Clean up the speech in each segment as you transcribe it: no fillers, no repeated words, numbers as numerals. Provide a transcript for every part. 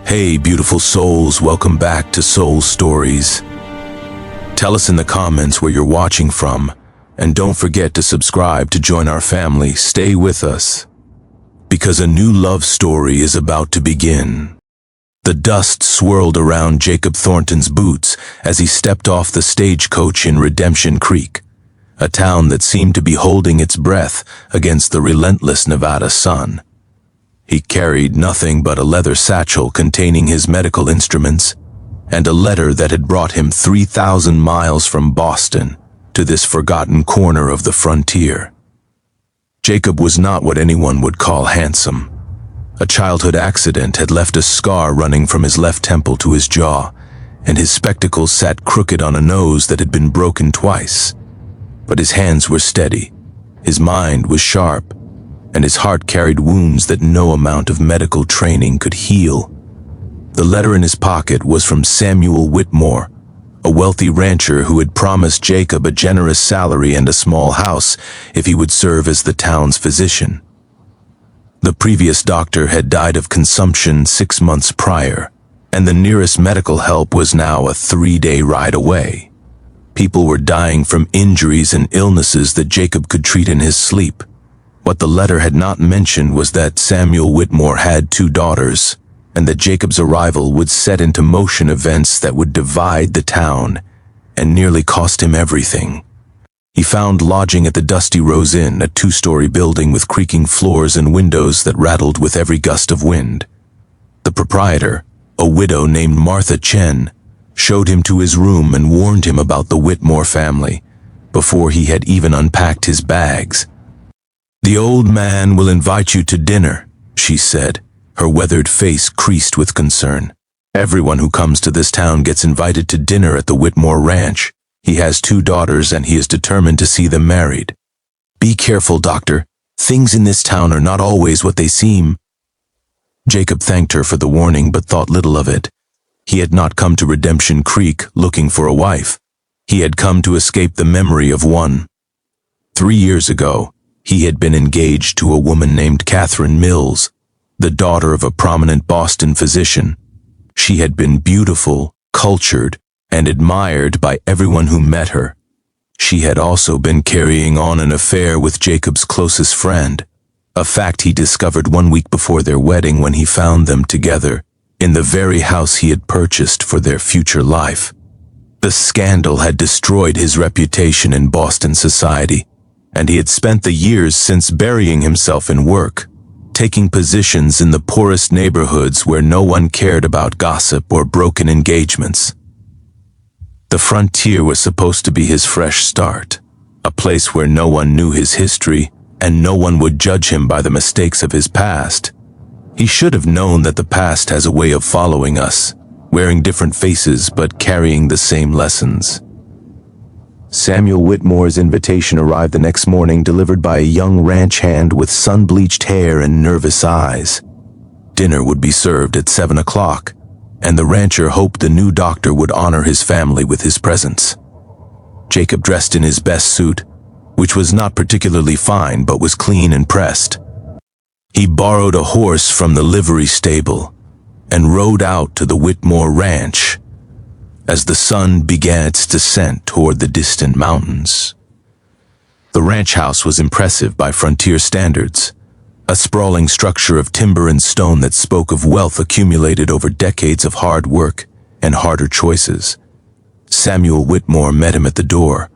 Hey, beautiful souls, welcome back to Soul Stories. Tell us in the comments where you're watching from, and don't forget to subscribe to join our family. Stay with us, because a new love story is about to begin. The dust swirled around Jacob Thornton's boots as he stepped off the stagecoach in Redemption Creek, a town that seemed to be holding its breath against the relentless Nevada sun. He carried nothing but a leather satchel containing his medical instruments and a letter that had brought him 3,000 miles from Boston to this forgotten corner of the frontier. Jacob was not what anyone would call handsome. A childhood accident had left a scar running from his left temple to his jaw, and his spectacles sat crooked on a nose that had been broken twice. But his hands were steady, his mind was sharp, and his heart carried wounds that no amount of medical training could heal. The letter in his pocket was from Samuel Whitmore, a wealthy rancher who had promised Jacob a generous salary and a small house if he would serve as the town's physician. The previous doctor had died of consumption 6 months prior, and the nearest medical help was now a 3-day ride away. People were dying from injuries and illnesses that Jacob could treat in his sleep. What the letter had not mentioned was that Samuel Whitmore had 2 daughters, and that Jacob's arrival would set into motion events that would divide the town and nearly cost him everything. He found lodging at the Dusty Rose Inn, a 2-story building with creaking floors and windows that rattled with every gust of wind. The proprietor, a widow named Martha Chen, showed him to his room and warned him about the Whitmore family before he had even unpacked his bags. "The old man will invite you to dinner," she said, her weathered face creased with concern. "Everyone who comes to this town gets invited to dinner at the Whitmore Ranch. He has 2 daughters and he is determined to see them married. Be careful, doctor. Things in this town are not always what they seem." Jacob thanked her for the warning but thought little of it. He had not come to Redemption Creek looking for a wife. He had come to escape the memory of one. 3 years ago, he had been engaged to a woman named Catherine Mills, the daughter of a prominent Boston physician. She had been beautiful, cultured, and admired by everyone who met her. She had also been carrying on an affair with Jacob's closest friend, a fact he discovered 1 week before their wedding when he found them together in the very house he had purchased for their future life. The scandal had destroyed his reputation in Boston society, and he had spent the years since burying himself in work, taking positions in the poorest neighborhoods where no one cared about gossip or broken engagements. The frontier was supposed to be his fresh start, a place where no one knew his history and no one would judge him by the mistakes of his past. He should have known that the past has a way of following us, wearing different faces but carrying the same lessons. Samuel Whitmore's invitation arrived the next morning, delivered by a young ranch hand with sun-bleached hair and nervous eyes. Dinner would be served at 7 o'clock, and the rancher hoped the new doctor would honor his family with his presence. Jacob dressed in his best suit, which was not particularly fine but was clean and pressed. He borrowed a horse from the livery stable and rode out to the Whitmore Ranch as the sun began its descent toward the distant mountains. The ranch house was impressive by frontier standards, a sprawling structure of timber and stone that spoke of wealth accumulated over decades of hard work and harder choices. Samuel Whitmore met him at the door,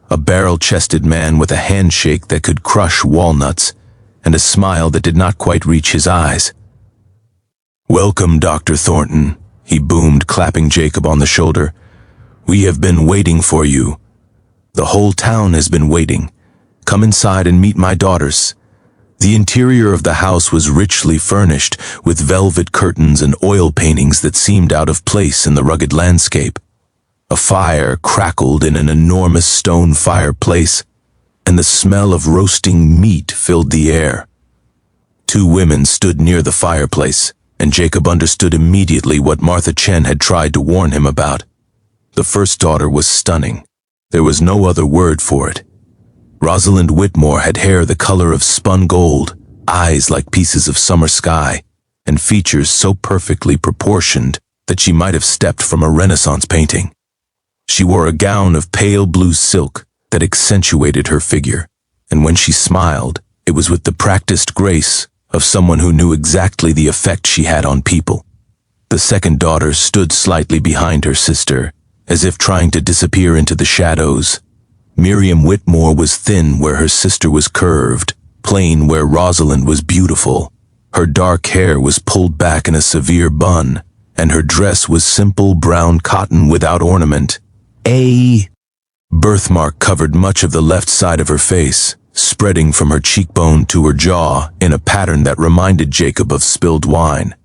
a barrel-chested man with a handshake that could crush walnuts and a smile that did not quite reach his eyes. "Welcome, Dr. Thornton," he boomed, clapping Jacob on the shoulder. "We have been waiting for you. The whole town has been waiting. Come inside and meet my daughters." The interior of the house was richly furnished, with velvet curtains and oil paintings that seemed out of place in the rugged landscape. A fire crackled in an enormous stone fireplace, and the smell of roasting meat filled the air. 2 women stood near the fireplace, and Jacob understood immediately what Martha Chen had tried to warn him about. The first daughter was stunning. There was no other word for it. Rosalind Whitmore had hair the color of spun gold, eyes like pieces of summer sky, and features so perfectly proportioned that she might have stepped from a Renaissance painting. She wore a gown of pale blue silk that accentuated her figure, and when she smiled, it was with the practiced grace of someone who knew exactly the effect she had on people. The second daughter stood slightly behind her sister, as if trying to disappear into the shadows. Miriam Whitmore was thin where her sister was curved, plain where Rosalind was beautiful. Her dark hair was pulled back in a severe bun, and her dress was simple brown cotton without ornament. A birthmark covered much of the left side of her face, spreading from her cheekbone to her jaw in a pattern that reminded Jacob of spilled wine.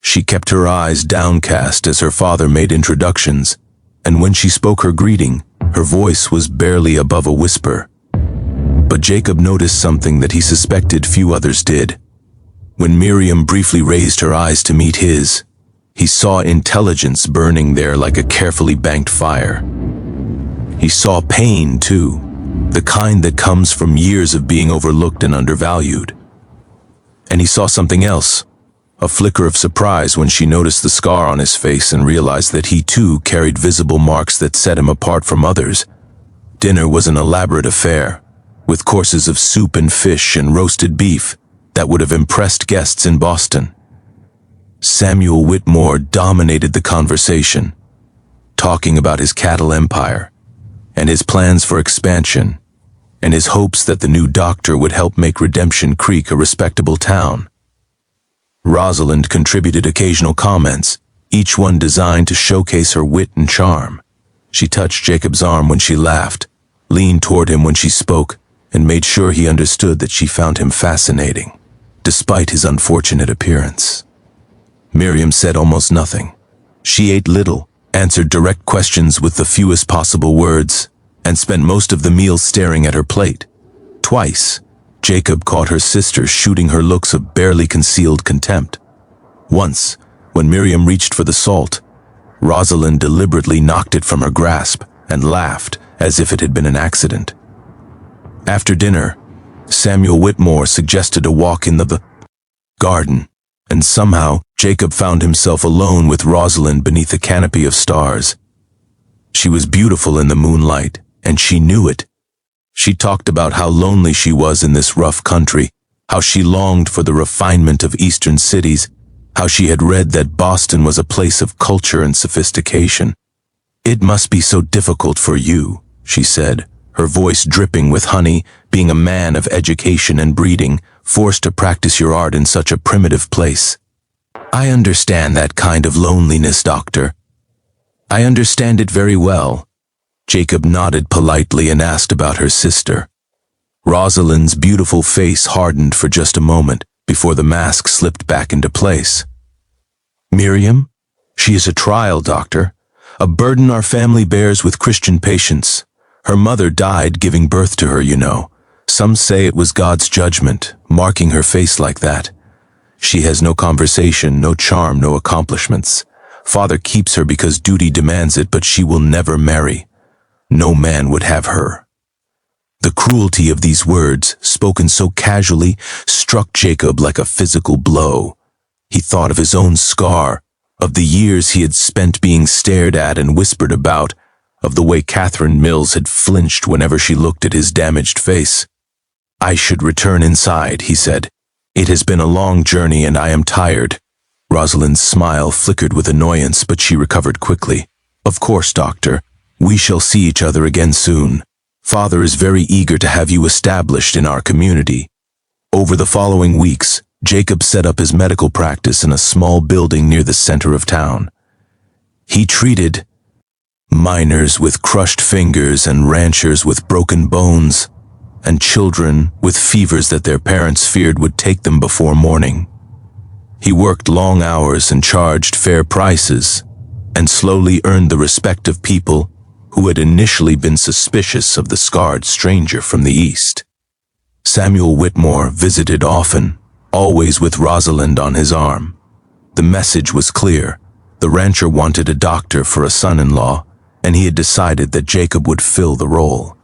She kept her eyes downcast as her father made introductions, and when she spoke her greeting, her voice was barely above a whisper. But Jacob noticed something that he suspected few others did. When Miriam briefly raised her eyes to meet his, he saw intelligence burning there like a carefully banked fire. He saw pain, too, the kind that comes from years of being overlooked and undervalued. And he saw something else, a flicker of surprise when she noticed the scar on his face and realized that he too carried visible marks that set him apart from others. Dinner was an elaborate affair, with courses of soup and fish and roasted beef that would have impressed guests in Boston. Samuel Whitmore dominated the conversation, talking about his cattle empire, and his plans for expansion, and his hopes that the new doctor would help make Redemption Creek a respectable town. Rosalind contributed occasional comments, each one designed to showcase her wit and charm. She touched Jacob's arm when she laughed, leaned toward him when she spoke, and made sure he understood that she found him fascinating, despite his unfortunate appearance. Miriam said almost nothing. She ate little, answered direct questions with the fewest possible words, and spent most of the meal staring at her plate. Twice, Jacob caught her sister shooting her looks of barely concealed contempt. Once, when Miriam reached for the salt, Rosalind deliberately knocked it from her grasp and laughed as if it had been an accident. After dinner, Samuel Whitmore suggested a walk in the garden, and somehow Jacob found himself alone with Rosalind beneath a canopy of stars. She was beautiful in the moonlight, and she knew it. She talked about how lonely she was in this rough country, how she longed for the refinement of eastern cities, how she had read that Boston was a place of culture and sophistication. "It must be so difficult for you," she said, her voice dripping with honey, being a man of education and breeding, forced to practice your art in such a primitive place. "I understand that kind of loneliness, Doctor. I understand it very well." Jacob nodded politely and asked about her sister. Rosalind's beautiful face hardened for just a moment before the mask slipped back into place. "Miriam? She is a trial, Doctor. A burden our family bears with Christian patience. Her mother died giving birth to her, you know. Some say it was God's judgment, marking her face like that. She has no conversation, no charm, no accomplishments. Father keeps her because duty demands it, but she will never marry. No man would have her." The cruelty of these words, spoken so casually, struck Jacob like a physical blow. He thought of his own scar, of the years he had spent being stared at and whispered about, of the way Catherine Mills had flinched whenever she looked at his damaged face. "I should return inside," he said. "It has been a long journey and I am tired." Rosalind's smile flickered with annoyance, but she recovered quickly. "Of course, Doctor. We shall see each other again soon. Father is very eager to have you established in our community." Over the following weeks, Jacob set up his medical practice in a small building near the center of town. He treated miners with crushed fingers and ranchers with broken bones, and children with fevers that their parents feared would take them before morning. He worked long hours and charged fair prices, and slowly earned the respect of people who had initially been suspicious of the scarred stranger from the east. Samuel Whitmore visited often, always with Rosalind on his arm. The message was clear. The rancher wanted a doctor for a son-in-law, and he had decided that Jacob would fill the role.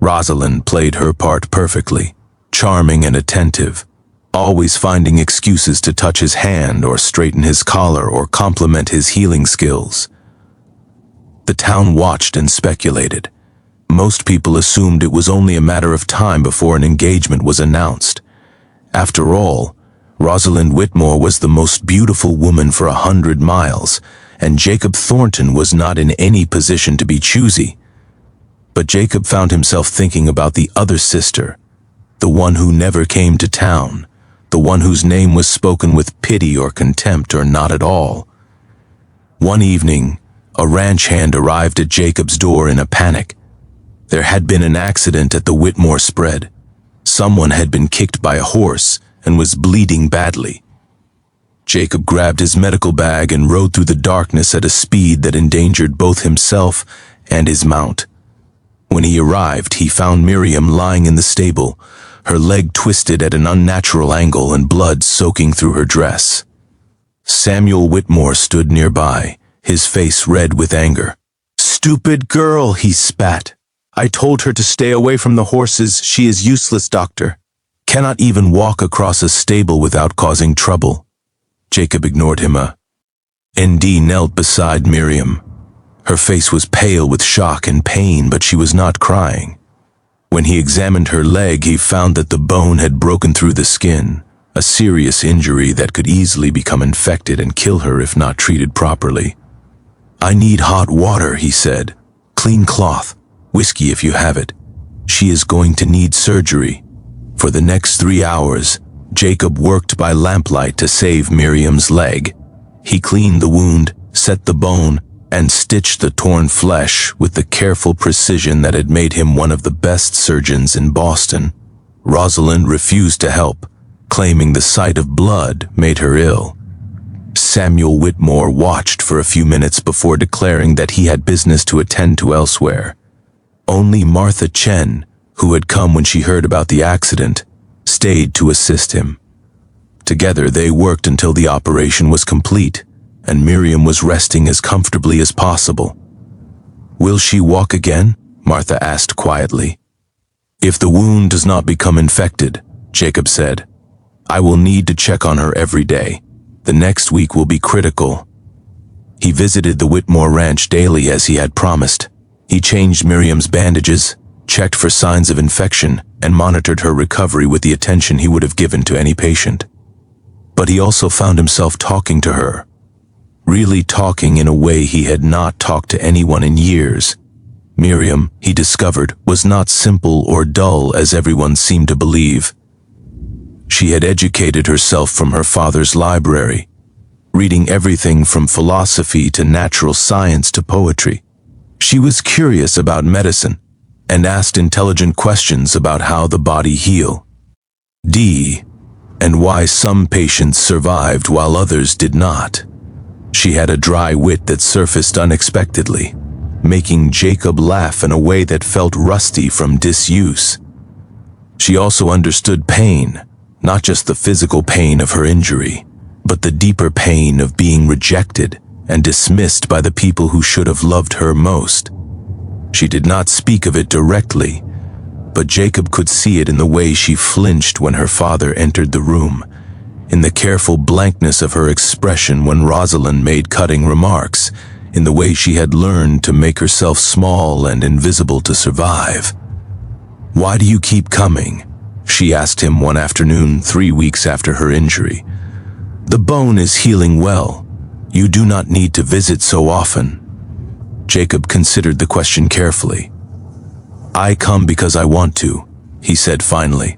Rosalind played her part perfectly, charming and attentive, always finding excuses to touch his hand or straighten his collar or compliment his healing skills. The town watched and speculated. Most people assumed it was only a matter of time before an engagement was announced. After all, Rosalind Whitmore was the most beautiful woman for 100 miles, and Jacob Thornton was not in any position to be choosy. But Jacob found himself thinking about the other sister, the one who never came to town, the one whose name was spoken with pity or contempt or not at all. One evening, a ranch hand arrived at Jacob's door in a panic. There had been an accident at the Whitmore spread. Someone had been kicked by a horse and was bleeding badly. Jacob grabbed his medical bag and rode through the darkness at a speed that endangered both himself and his mount. When he arrived, he found Miriam lying in the stable, her leg twisted at an unnatural angle and blood soaking through her dress. Samuel Whitmore stood nearby, his face red with anger. "Stupid girl," he spat. "I told her to stay away from the horses. She is useless, doctor. Cannot even walk across a stable without causing trouble." Jacob ignored him. ND knelt beside Miriam. Her face was pale with shock and pain, but she was not crying. When he examined her leg, he found that the bone had broken through the skin, a serious injury that could easily become infected and kill her if not treated properly. "I need hot water," he said. "Clean cloth. Whiskey if you have it. She is going to need surgery." For the next 3 hours, Jacob worked by lamplight to save Miriam's leg. He cleaned the wound, set the bone, and stitched the torn flesh with the careful precision that had made him one of the best surgeons in Boston. Rosalind refused to help, claiming the sight of blood made her ill. Samuel Whitmore watched for a few minutes before declaring that he had business to attend to elsewhere. Only Martha Chen, who had come when she heard about the accident, stayed to assist him. Together they worked until the operation was complete, and Miriam was resting as comfortably as possible. "Will she walk again?" Martha asked quietly. "If the wound does not become infected," Jacob said, "I will need to check on her every day. The next week will be critical." He visited the Whitmore ranch daily as he had promised. He changed Miriam's bandages, checked for signs of infection, and monitored her recovery with the attention he would have given to any patient. But he also found himself talking to her, really talking in a way he had not talked to anyone in years. Miriam, he discovered, was not simple or dull as everyone seemed to believe. She had educated herself from her father's library, reading everything from philosophy to natural science to poetry. She was curious about medicine and asked intelligent questions about how the body heals, and why some patients survived while others did not. She had a dry wit that surfaced unexpectedly, making Jacob laugh in a way that felt rusty from disuse. She also understood pain, not just the physical pain of her injury, but the deeper pain of being rejected and dismissed by the people who should have loved her most. She did not speak of it directly, but Jacob could see it in the way she flinched when her father entered the room, in the careful blankness of her expression when Rosalind made cutting remarks, in the way she had learned to make herself small and invisible to survive. "Why do you keep coming?" she asked him one afternoon 3 weeks after her injury. "The bone is healing well. You do not need to visit so often." Jacob considered the question carefully. "I come because I want to," he said finally.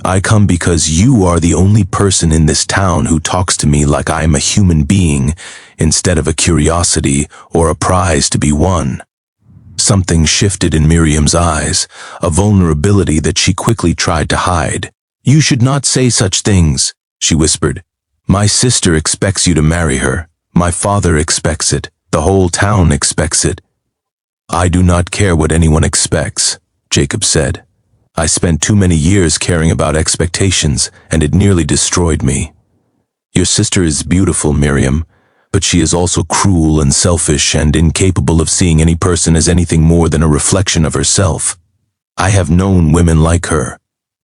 "I come because you are the only person in this town who talks to me like I am a human being instead of a curiosity or a prize to be won." Something shifted in Miriam's eyes, a vulnerability that she quickly tried to hide. "You should not say such things," she whispered. "My sister expects you to marry her. My father expects it. The whole town expects it." "I do not care what anyone expects," Jacob said. "I spent too many years caring about expectations, and it nearly destroyed me. Your sister is beautiful, Miriam, but she is also cruel and selfish and incapable of seeing any person as anything more than a reflection of herself. I have known women like her.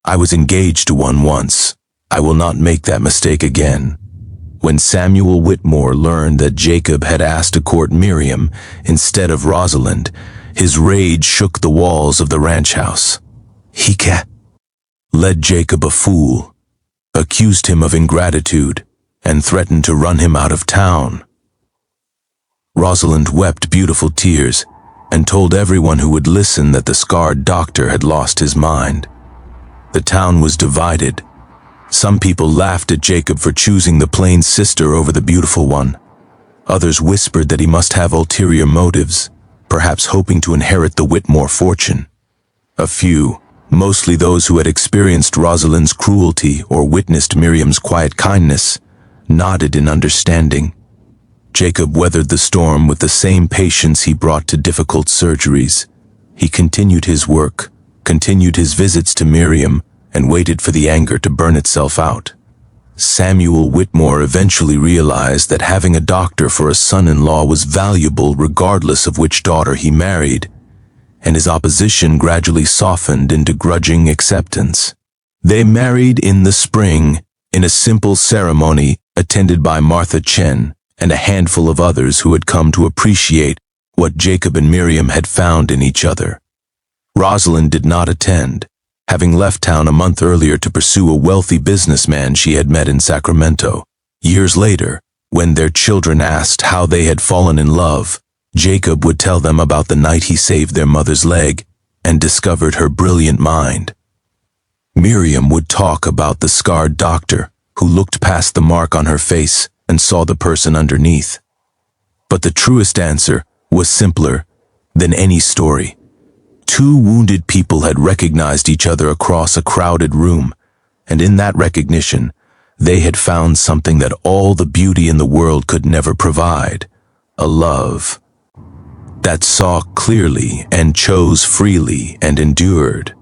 I was engaged to one once." I will not make that mistake again. When Samuel Whitmore learned that Jacob had asked to court Miriam instead of Rosalind, his rage shook the walls of the ranch house. He led Jacob a fool, accused him of ingratitude, and threatened to run him out of town. Rosalind wept beautiful tears and told everyone who would listen that the scarred doctor had lost his mind. The town was divided. Some people laughed at Jacob for choosing the plain sister over the beautiful one. Others whispered that he must have ulterior motives, perhaps hoping to inherit the Whitmore fortune. A few, mostly those who had experienced Rosalind's cruelty or witnessed Miriam's quiet kindness, nodded in understanding. Jacob weathered the storm with the same patience he brought to difficult surgeries. He continued his work, continued his visits to Miriam, and waited for the anger to burn itself out. Samuel Whitmore eventually realized that having a doctor for a son-in-law was valuable regardless of which daughter he married, and his opposition gradually softened into grudging acceptance. They married in the spring, in a simple ceremony attended by Martha Chen and a handful of others who had come to appreciate what Jacob and Miriam had found in each other. Rosalind did not attend, having left town a month earlier to pursue a wealthy businessman she had met in Sacramento. Years later, when their children asked how they had fallen in love, Jacob would tell them about the night he saved their mother's leg and discovered her brilliant mind. Miriam would talk about the scarred doctor who looked past the mark on her face and saw the person underneath. But the truest answer was simpler than any story. Two wounded people had recognized each other across a crowded room, and in that recognition, they had found something that all the beauty in the world could never provide: a love that saw clearly and chose freely and endured.